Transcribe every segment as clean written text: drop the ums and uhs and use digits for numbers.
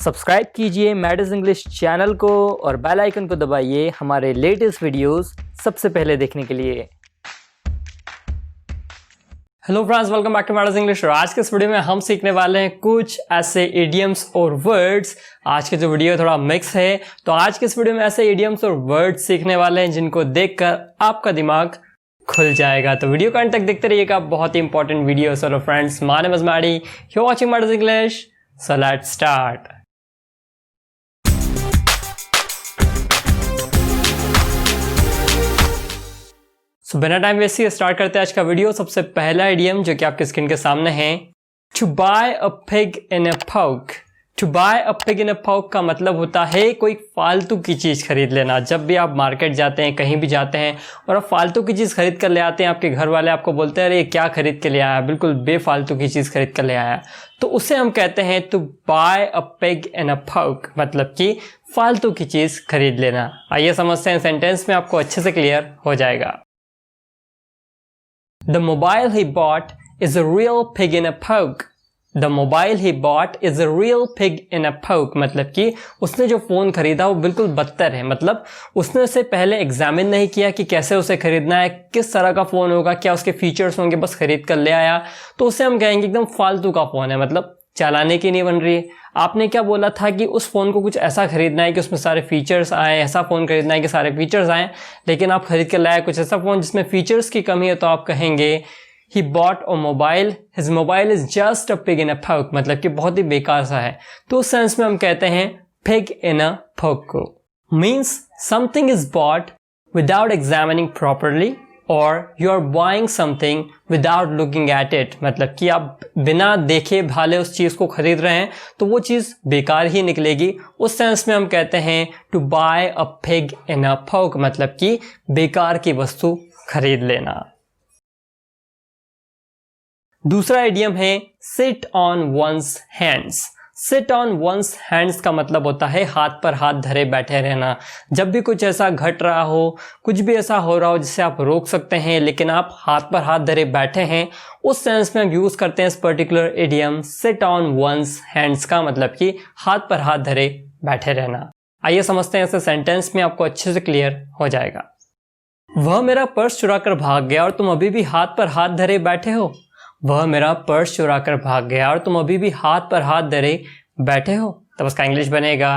Subscribe कीजिए मैडस English channel को और बेल आइकन को दबाइए हमारे लेटेस्ट वीडियोस सबसे पहले देखने के लिए। Hello friends, welcome back to Maddy's English. और आज के इस वीडियो में हम सीखने वाले हैं कुछ ऐसे इडियम्स और वर्ड्स। आज के जो वीडियो थोड़ा मिक्स है, तो आज के इस वीडियो में ऐसे इडियम्स और वर्ड्स सीखने वाले हैं जिनको देखकर आपका दिमाग खुल जाएगा। तो वीडियो को अंत तक देखते रहिएगा, बहुत ही important video. So friends, my name is Maddy, you are watching Maddy's English, so let's start. तो बिना टाइम वेस्ट किए स्टार्ट करते हैं आज का वीडियो। सबसे पहला इडियम जो कि आपके स्क्रीन के सामने है, to buy a pig in a poke. To buy a pig in a poke का मतलब होता है कोई फालतू की चीज़ खरीद लेना। जब भी आप मार्केट जाते हैं, कहीं भी जाते हैं और आप फालतू की चीज़ खरीद कर ले आते हैं, आपके घर वाले आपको बोलते हैं अरे क्या खरीद के ले आया, बिल्कुल बेफालतू की चीज़ खरीद कर ले आया, तो उसे हम कहते हैं to buy a pig in a poke, मतलब कि फालतू की चीज़ खरीद लेना। आइए समझते हैं, सेंटेंस में आपको अच्छे से क्लियर हो जाएगा। The mobile he bought is a real pig in a poke. The mobile he bought is a real pig in a poke. मतलब कि उसने जो फ़ोन खरीदा वो बिल्कुल बदतर है। मतलब उसने उसे पहले एग्जामिन नहीं किया कि कैसे उसे खरीदना है, किस तरह का फ़ोन होगा, क्या उसके फीचर्स होंगे, बस खरीद कर ले आया, तो उसे हम कहेंगे एकदम फालतू का फ़ोन है, मतलब चलाने की नहीं बन रही है। आपने क्या बोला था कि उस फ़ोन को कुछ ऐसा खरीदना है कि उसमें सारे फीचर्स आए, ऐसा फ़ोन खरीदना है कि सारे फीचर्स आए, लेकिन आप खरीद कर लाए कुछ ऐसा फ़ोन जिसमें फीचर्स की कमी है, तो आप कहेंगे he bought a mobile, his mobile is just a pig in a poke, मतलब कि बहुत ही बेकार सा है। तो उस सेंस में हम कहते हैं पिग इन अ पॉक को means something is bought without examining properly और you are buying something without looking at it, मतलब कि आप बिना देखे भाले उस चीज़ को खरीद रहे हैं तो वो चीज़ बेकार ही निकलेगी। उस सेंस में हम कहते हैं to buy a pig in a poke, मतलब कि बेकार की वस्तु खरीद लेना। दूसरा इडियम है sit on one's hands. Sit on one's hands का मतलब होता है हाथ पर हाथ धरे बैठे रहना। जब भी कुछ ऐसा घट रहा हो, कुछ भी ऐसा हो रहा हो जिसे आप रोक सकते हैं लेकिन आप हाथ पर हाथ धरे बैठे हैं, उस सेंस में हम यूज़ करते हैं इस particular idiom sit on one's hands का, मतलब कि हाथ पर हाथ धरे बैठे रहना। आइए समझते हैं, ऐसे सेंटेंस में आपको अच्छे से क्लियर हो जाएगा। वह मेरा पर्स चुरा कर भाग गया और तुम अभी भी हाथ पर हाथ धरे बैठे हो। वह मेरा पर्स चुरा कर भाग गया और तुम अभी भी हाथ पर हाथ धरे बैठे हो। तब उसका इंग्लिश बनेगा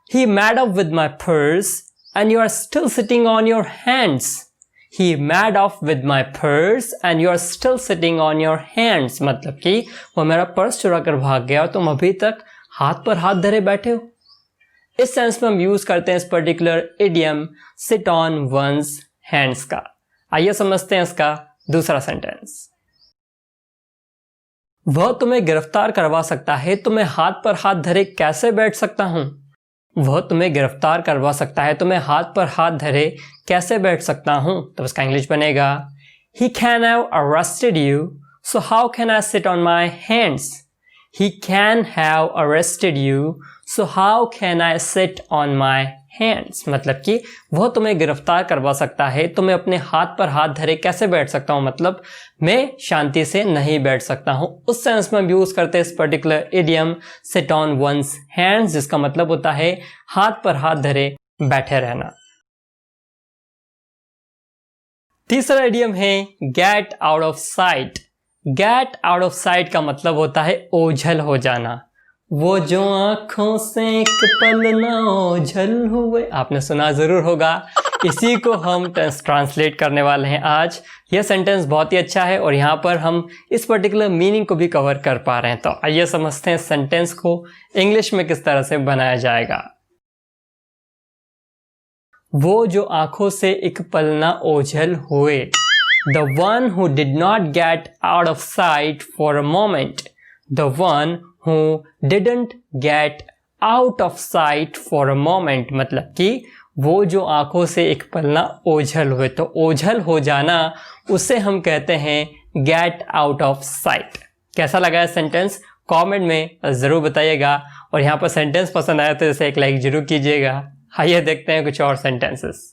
He made off with my purse and you are still sitting on your hands. He made off with my purse and you are still sitting on your hands. मतलब कि वह मेरा पर्स चुरा कर भाग गया और तुम अभी तक हाथ पर हाथ धरे बैठे हो। इस सेंस में हम यूज करते हैं इस particular idiom sit on one's hands का। आइए समझते हैं इसका दूसरा सेंटेंस। वह तुम्हें गिरफ्तार करवा सकता है तो मैं हाथ पर हाथ धरे कैसे बैठ सकता हूं। वह तुम्हें गिरफ्तार करवा सकता है तो मैं हाथ पर हाथ धरे कैसे बैठ सकता हूं। तो उसका इंग्लिश बनेगा He can have arrested you, so how can I sit on my hands? He can have arrested you, so how can I sit on my hands? मतलब कि वह तुम्हें गिरफ्तार करवा सकता है तो मैं अपने हाथ पर हाथ धरे कैसे बैठ सकता हूँ, मतलब मैं शांति से नहीं बैठ सकता हूँ। उस सेंस में हम यूज करते हैं इस particular idiom sit on one's hands, जिसका मतलब होता है हाथ पर हाथ धरे बैठे रहना। तीसरा इडियम है get out of site. Get out of site का मतलब होता है ओझल हो जाना। वो जो आंखों से एक पल ना ओझल हुए, आपने सुना जरूर होगा। इसी को हम ट्रांसलेट करने वाले हैं आज। यह सेंटेंस बहुत ही अच्छा है और यहाँ पर हम इस पर्टिकुलर मीनिंग को भी कवर कर पा रहे हैं। तो आइए समझते हैं सेंटेंस को इंग्लिश में किस तरह से बनाया जाएगा। वो जो आंखों से एक पल ना ओझल हुए, the one who did not get out of sight for a moment, the one who didn't get out of sight for a moment, मतलब कि वो जो आंखों से एक पल ना ओझल हुए, तो ओझल हो जाना उसे हम कहते हैं गेट आउट ऑफ साइट। कैसा लगा है सेंटेंस, कमेंट में ज़रूर बताइएगा और यहाँ पर सेंटेंस पसंद आया तो इसे एक लाइक जरूर कीजिएगा। आइए देखते हैं कुछ और सेंटेंसेस।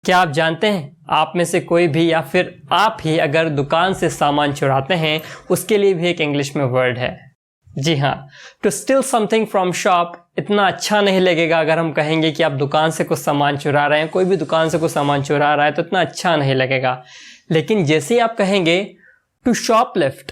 क्या आप जानते हैं आप में से कोई भी या फिर आप ही अगर दुकान से सामान चुराते हैं उसके लिए भी एक इंग्लिश में वर्ड है। जी हाँ, to steal something from shop इतना अच्छा नहीं लगेगा अगर हम कहेंगे कि आप दुकान से कुछ सामान चुरा रहे हैं, कोई भी दुकान से कुछ सामान चुरा रहा है तो इतना अच्छा नहीं लगेगा। लेकिन जैसे ही आप कहेंगे टू शॉपलिफ्ट,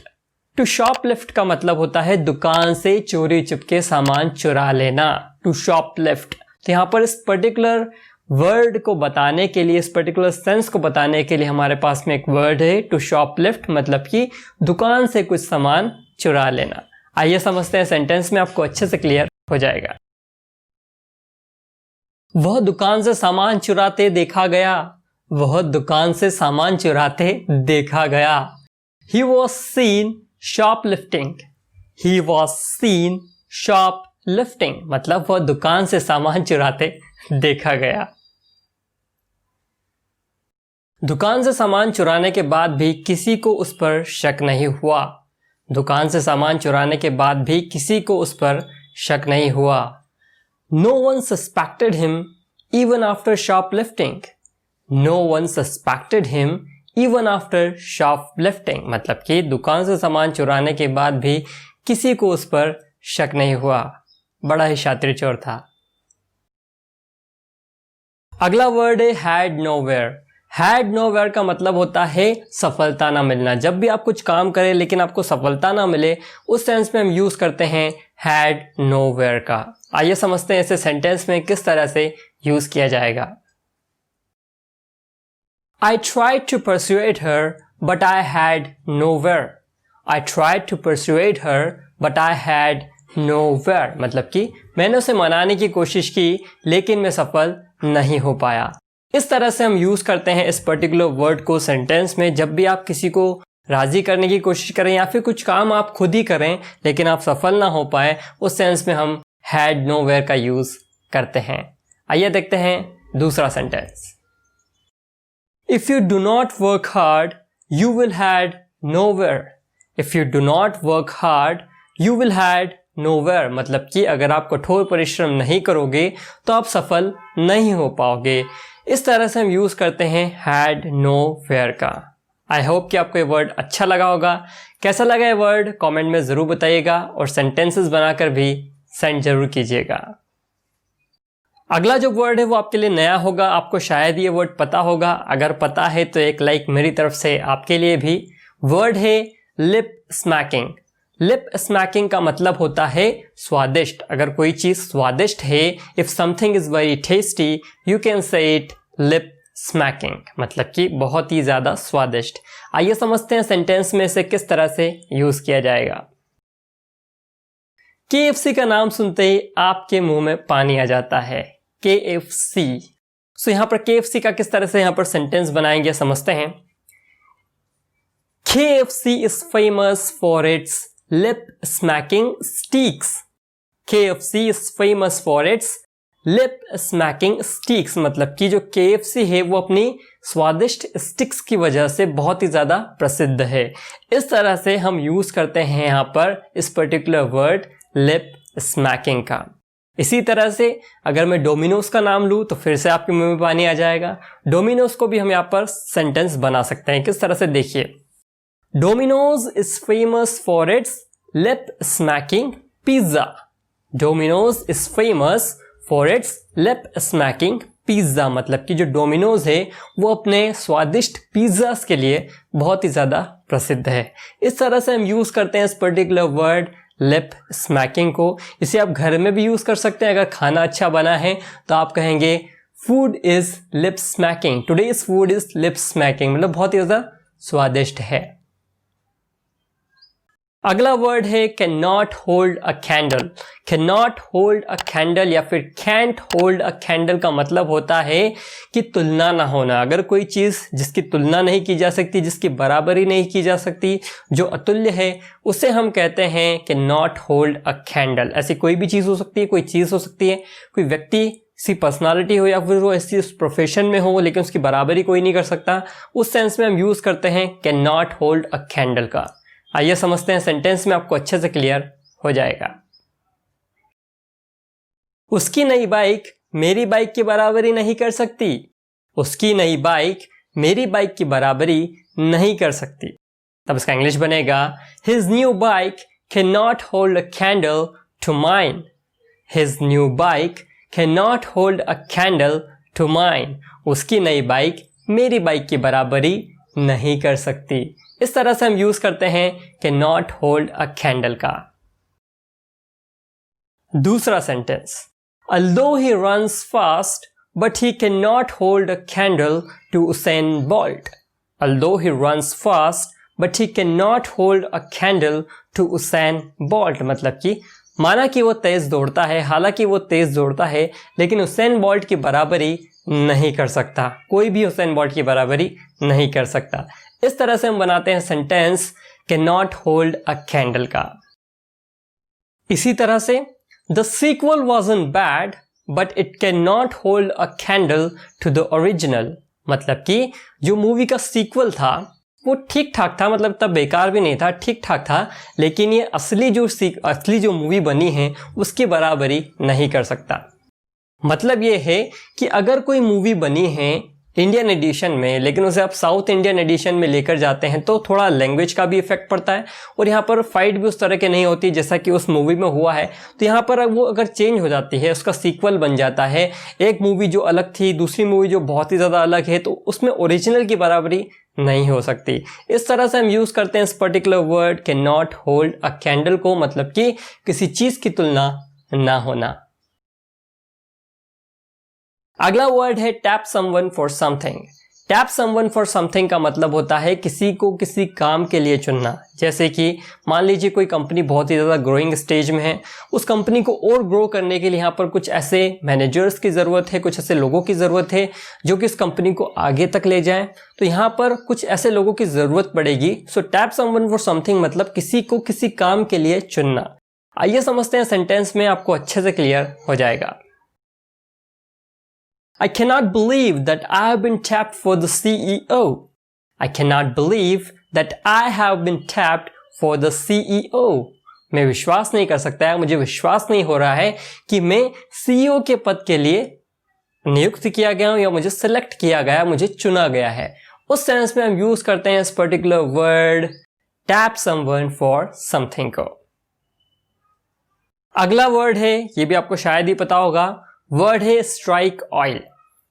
टू शॉपलिफ्ट का मतलब होता है दुकान से चोरी चुपके सामान चुरा लेना, टू शॉपलिफ्ट। तो यहाँ पर इस पर्टिकुलर वर्ड को बताने के लिए, इस पर्टिकुलर सेंस को बताने के लिए हमारे पास में एक वर्ड है टू शॉपलिफ्ट, मतलब कि दुकान से कुछ सामान चुरा लेना। आइए समझते हैं सेंटेंस में, आपको अच्छे से क्लियर हो जाएगा। वह दुकान से सामान चुराते देखा गया, वह दुकान से सामान चुराते देखा गया। He was seen shoplifting, he was seen shoplifting, मतलब वह दुकान से सामान चुराते देखा गया। दुकान से सामान चुराने के बाद भी किसी को उस पर शक नहीं हुआ, दुकान से सामान चुराने के बाद भी किसी को उस पर शक नहीं हुआ। No one suspected him even after shoplifting, no one suspected him even after shoplifting, मतलब कि दुकान से सामान चुराने के बाद भी किसी को उस पर शक नहीं हुआ। बड़ा ही शातिर चोर था। अगला वर्ड है had nowhere। हैड नोवेयर का मतलब होता है सफलता ना मिलना। जब भी आप कुछ काम करें लेकिन आपको सफलता ना मिले, उस सेंस में हम यूज करते हैं हैड नोवेयर का। आइए समझते हैं इसे सेंटेंस में किस तरह से यूज किया जाएगा। I tried to persuade her but I had nowhere, I tried to persuade her but I had nowhere, मतलब कि मैंने उसे मनाने की कोशिश की लेकिन मैं सफल नहीं हो पाया। इस तरह से हम यूज करते हैं इस पर्टिकुलर वर्ड को सेंटेंस में। जब भी आप किसी को राजी करने की कोशिश करें या फिर कुछ काम आप खुद ही करें लेकिन आप सफल ना हो पाए, उस सेंस में हम हैड नोवेयर का यूज करते हैं। आइए देखते हैं दूसरा sentence. If you do not work hard you will had nowhere, if you do not work hard you will had nowhere, मतलब कि अगर आप कठोर परिश्रम नहीं करोगे तो आप सफल नहीं हो पाओगे। इस तरह से हम यूज करते हैं हैड नोवेयर का। आई होप कि आपको ये वर्ड अच्छा लगा होगा। कैसा लगा ये वर्ड कमेंट में जरूर बताइएगा और सेंटेंसेस बनाकर भी सेंड जरूर कीजिएगा। अगला जो वर्ड है वो आपके लिए नया होगा, आपको शायद ये वर्ड पता होगा। अगर पता है तो एक लाइक मेरी तरफ से आपके लिए भी। वर्ड है लिप स्मैकिंग। लिप स्मैकिंग का मतलब होता है स्वादिष्ट। अगर कोई चीज स्वादिष्ट है, if something is very tasty you can say it lip smacking, मतलब कि बहुत ही ज्यादा स्वादिष्ट। आइए समझते हैं सेंटेंस में इसे किस तरह से यूज किया जाएगा। KFC का नाम सुनते ही आपके मुंह में पानी आ जाता है, KFC। सो यहां पर KFC का किस तरह से यहां पर सेंटेंस बनाएंगे समझते हैं। KFC is famous for its lip smacking sticks, KFC is famous for its lip smacking sticks, मतलब कि जो KFC है वो अपनी स्वादिष्ट स्टिक्स की वजह से बहुत ही ज्यादा प्रसिद्ध है। इस तरह से हम यूज करते हैं यहाँ पर इस पर्टिकुलर वर्ड लिप स्मैकिंग का। इसी तरह से अगर मैं डोमिनोज का नाम लूँ तो फिर से आपके मुंह में पानी आ जाएगा। डोमिनोज को भी हम यहाँ पर सेंटेंस बना सकते हैं। किस तरह से देखिए, Domino's is famous for its lip smacking pizza, Domino's is famous for its lip smacking pizza, मतलब कि जो डोमिनोज है वो अपने स्वादिष्ट पिज्जास के लिए बहुत ही ज़्यादा प्रसिद्ध है। इस तरह से हम यूज़ करते हैं इस पर्टिकुलर वर्ड लिप स्मैकिंग को। इसे आप घर में भी यूज़ कर सकते हैं। अगर खाना अच्छा बना है तो आप कहेंगे food is lip smacking, today's food is lip smacking, मतलब बहुत ही ज़्यादा स्वादिष्ट है। अगला वर्ड है can not hold a candle. Can not hold a candle या फिर कैंट होल्ड अ कैंडल का मतलब होता है कि तुलना ना होना। अगर कोई चीज़ जिसकी तुलना नहीं की जा सकती, जिसकी बराबरी नहीं की जा सकती, जो अतुल्य है, उसे हम कहते हैं can not hold a candle. ऐसी कोई भी चीज़ हो सकती है, कोई चीज़ हो सकती है, कोई व्यक्ति, किसी पर्सनालिटी हो या फिर वो ऐसी उस प्रोफेशन में हो लेकिन उसकी बराबरी कोई नहीं कर सकता। उस सेंस में हम यूज़ करते हैं can not hold a candle का। आइए समझते हैं सेंटेंस में, आपको अच्छे से क्लियर हो जाएगा। उसकी नई बाइक मेरी बाइक की बराबरी नहीं कर सकती, उसकी नई बाइक मेरी बाइक की बराबरी नहीं कर सकती। तब इसका इंग्लिश बनेगा his new bike cannot hold a candle to mine. His new bike cannot hold a candle to mine. उसकी नई बाइक मेरी बाइक की बराबरी नहीं कर सकती। इस तरह से हम यूज करते हैं cannot hold a candle का। दूसरा sentence, although he runs fast but he cannot hold a candle to Usain Bolt. Although he runs fast but he cannot hold a candle to Usain Bolt, मतलब कि माना कि वो तेज दौड़ता है, हालांकि वो तेज दौड़ता है लेकिन उसेन बोल्ट की बराबरी नहीं कर सकता। कोई भी उसेन बोल्ट की बराबरी नहीं कर सकता। इस तरह से हम बनाते हैं sentence cannot hold a candle का। इसी तरह से the sequel wasn't bad but it cannot hold a candle to the original, मतलब कि जो मूवी का सीक्वल था वो ठीक ठाक था, मतलब तब बेकार भी नहीं था, ठीक ठाक था, लेकिन ये असली जो मूवी बनी है उसकी बराबरी नहीं कर सकता। मतलब ये है कि अगर कोई मूवी बनी है इंडियन एडिशन में लेकिन उसे आप साउथ इंडियन एडिशन में लेकर जाते हैं तो थोड़ा लैंग्वेज का भी इफेक्ट पड़ता है और यहाँ पर फाइट भी उस तरह के नहीं होती जैसा कि उस मूवी में हुआ है। तो यहाँ पर वो अगर चेंज हो जाती है, उसका सीक्वल बन जाता है, एक मूवी जो अलग थी दूसरी मूवी जो बहुत ही ज़्यादा अलग है, तो उसमें ओरिजिनल की बराबरी नहीं हो सकती। इस तरह से हम यूज़ करते हैं इस particular word can not hold a candle को, मतलब कि किसी चीज़ की तुलना ना होना। अगला वर्ड है tap someone for something. Tap someone for something का मतलब होता है किसी को किसी काम के लिए चुनना। जैसे कि मान लीजिए कोई कंपनी बहुत ही ज़्यादा ग्रोइंग स्टेज में है, उस कंपनी को और ग्रो करने के लिए यहाँ पर कुछ ऐसे मैनेजर्स की ज़रूरत है, कुछ ऐसे लोगों की ज़रूरत है जो कि इस कंपनी को आगे तक ले जाएं। तो यहाँ पर कुछ ऐसे लोगों की ज़रूरत पड़ेगी। सो टैप समवन फॉर समथिंग मतलब किसी को किसी काम के लिए चुनना। आइए समझते हैं सेंटेंस में, आपको अच्छे से क्लियर हो जाएगा। I cannot believe that I have been tapped for the CEO. I cannot believe that I have been tapped for the CEO. मैं विश्वास नहीं कर सकता है, मुझे विश्वास नहीं हो रहा है कि मैं CEO के पद के लिए नियुक्त किया गया हूं या मुझे सेलेक्ट किया गया, मुझे चुना गया है। उस सेंस में हम यूज करते हैं इस particular word tap someone for something को। अगला वर्ड है, ये भी आपको शायद ही पता होगा, वर्ड है स्ट्राइक ऑयल।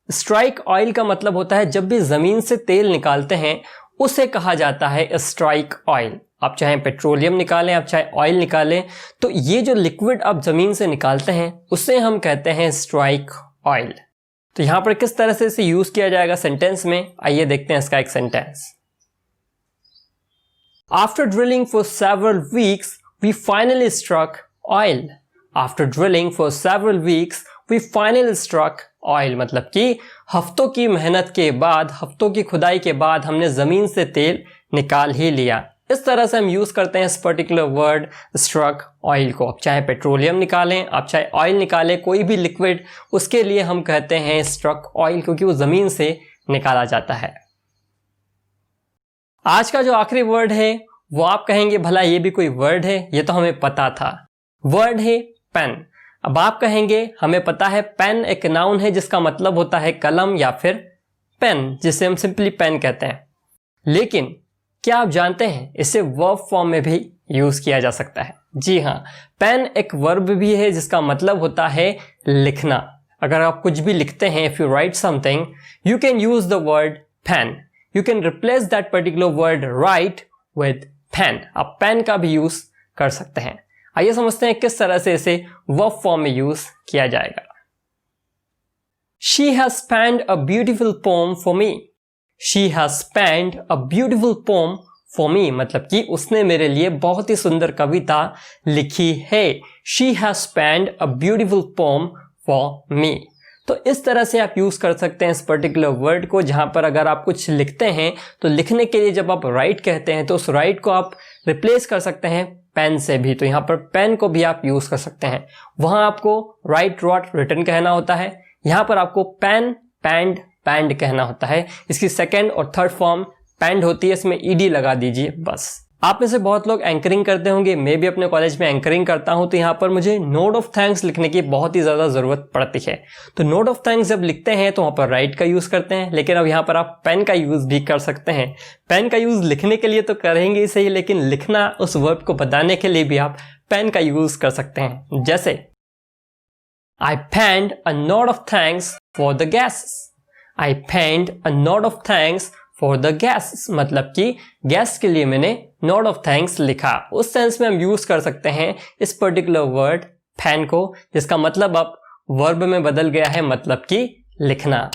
स्ट्राइक ऑयल का मतलब होता है जब भी जमीन से तेल निकालते हैं उसे कहा जाता है स्ट्राइक ऑयल। आप चाहे पेट्रोलियम निकालें, आप चाहे ऑयल निकालें, तो ये जो लिक्विड आप जमीन से निकालते हैं उसे हम कहते हैं स्ट्राइक ऑयल। तो यहां पर किस तरह से इसे यूज किया जाएगा सेंटेंस में, आइए देखते हैं इसका एक sentence. After drilling for several weeks we finally struck oil. After drilling for several weeks we finally struck oil, मतलब कि हफ्तों की मेहनत के बाद, हफ्तों की खुदाई के बाद हमने जमीन से तेल निकाल ही लिया। इस तरह से हम यूज करते हैं इस पर्टिकुलर वर्ड स्ट्रक ऑयल को। आप चाहे पेट्रोलियम निकालें, आप चाहे ऑयल निकालें, कोई भी लिक्विड, उसके लिए हम कहते हैं स्ट्रक ऑयल, क्योंकि वो जमीन से निकाला जाता है। आज का जो आखिरी वर्ड है वो आप कहेंगे भला ये भी कोई वर्ड है, ये तो हमें पता था। वर्ड है पेन। अब आप कहेंगे हमें पता है पेन एक नाउन है जिसका मतलब होता है कलम या फिर पेन, जिसे हम सिंपली पेन कहते हैं। लेकिन क्या आप जानते हैं इसे वर्ब फॉर्म में भी यूज किया जा सकता है। जी हाँ, पेन एक वर्ब भी है जिसका मतलब होता है लिखना। अगर आप कुछ भी लिखते हैं, if you write something, you can use the word pen. You can replace that particular word right with pen. आप पेन का भी यूज कर सकते हैं। आइए समझते हैं किस तरह से इसे वर्ब फॉर्म में यूज किया जाएगा। She has penned a beautiful poem for me. She has penned a beautiful poem for me, मतलब कि उसने मेरे लिए बहुत ही सुंदर कविता लिखी है। She has penned a beautiful poem for me. तो इस तरह से आप यूज कर सकते हैं इस पर्टिकुलर वर्ड को, जहां पर अगर आप कुछ लिखते हैं तो लिखने के लिए जब आप राइट कहते हैं तो उस राइट को आप रिप्लेस कर सकते हैं पेन से भी। तो यहाँ पर पेन को भी आप यूज कर सकते हैं। वहां आपको राइट, रॉट, रिटन कहना होता है, यहाँ पर आपको पेन, पैंड, पैंड कहना होता है। इसकी सेकेंड और थर्ड फॉर्म पैंड होती है, इसमें ईडी लगा दीजिए बस। आप में से बहुत लोग एंकरिंग करते होंगे, मैं भी अपने कॉलेज में एंकरिंग करता हूं, तो यहाँ पर मुझे नोट ऑफ थैंक्स लिखने की बहुत ही ज़्यादा ज़रूरत पड़ती है। तो नोट ऑफ थैंक्स जब लिखते हैं तो वहाँ पर राइट का यूज़ करते हैं, लेकिन अब यहाँ पर आप पेन का यूज़ भी कर सकते हैं। पेन का यूज़ लिखने के लिए तो करेंगे ही सही, लेकिन लिखना उस वर्ब को बताने के लिए भी आप पेन का यूज़ कर सकते हैं। जैसे I penned a note of thanks for the guests. I penned a note of thanks for the guests, मतलब कि गेस्ट के लिए मैंने नोट ऑफ थैंक्स लिखा। उस सेंस में हम यूज कर सकते हैं इस पर्टिकुलर वर्ड पेन को, जिसका मतलब अब वर्ब में बदल गया है, मतलब कि लिखना।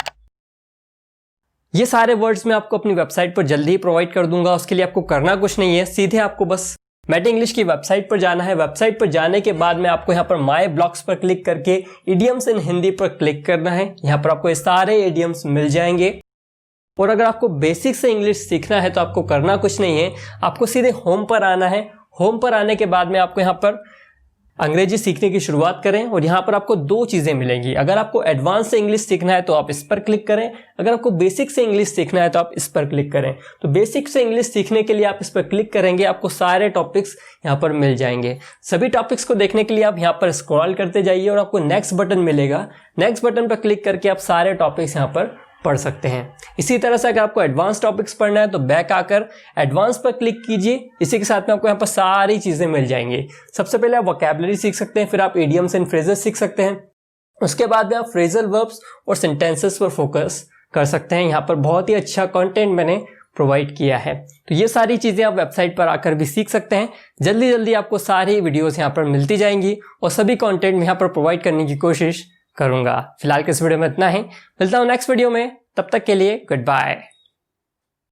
ये सारे वर्ड्स मैं आपको अपनी वेबसाइट पर जल्दी ही प्रोवाइड कर दूंगा। उसके लिए आपको करना कुछ नहीं है, सीधे आपको बस मैट इंग्लिश की वेबसाइट पर जाना है। वेबसाइट पर जाने के बाद में आपको यहाँ पर माय ब्लॉग्स पर क्लिक करके इडियम्स इन हिंदी पर क्लिक करना है। यहाँ पर आपको ये सारे इडियम्स मिल जाएंगे। और अगर आपको बेसिक से इंग्लिश सीखना है तो आपको करना कुछ नहीं है, आपको सीधे होम पर आना है। होम पर आने के बाद में आपको यहाँ पर अंग्रेजी सीखने की शुरुआत करें और यहाँ पर आपको दो चीज़ें मिलेंगी। अगर आपको एडवांस से इंग्लिश सीखना है तो आप इस पर क्लिक करें, अगर आपको बेसिक से इंग्लिश सीखना है तो आप इस पर क्लिक करें। तो बेसिक से इंग्लिश सीखने के लिए आप इस पर क्लिक करेंगे, आपको सारे टॉपिक्स यहाँ पर मिल जाएंगे। सभी टॉपिक्स को देखने के लिए आप यहाँ पर स्क्रॉल करते जाइए और आपको नेक्स्ट बटन मिलेगा। नेक्स्ट बटन पर क्लिक करके आप सारे टॉपिक्स यहाँ पर पढ़ सकते हैं। इसी तरह से अगर आपको एडवांस टॉपिक्स पढ़ना है तो बैक आकर एडवांस पर क्लिक कीजिए। इसी के साथ में आपको यहाँ पर सारी चीज़ें मिल जाएंगी। सबसे पहले आप वोकैबुलरी सीख सकते हैं, फिर आप इडियम्स एंड फ्रेजेस सीख सकते हैं। उसके बाद में आप फ्रेजल वर्ब्स और सेंटेंसेस पर फोकस कर सकते हैं। यहाँ पर बहुत ही अच्छा कंटेंट मैंने प्रोवाइड किया है। तो ये सारी चीज़ें आप वेबसाइट पर आकर भी सीख सकते हैं। जल्दी जल्दी आपको सारी वीडियोज़ यहाँ पर मिलती जाएंगी और सभी कॉन्टेंट मैं यहाँ पर प्रोवाइड करने की कोशिश करूंगा। फिलहाल के इस वीडियो में इतना ही, मिलता हूं नेक्स्ट वीडियो में, तब तक के लिए गुड बाय।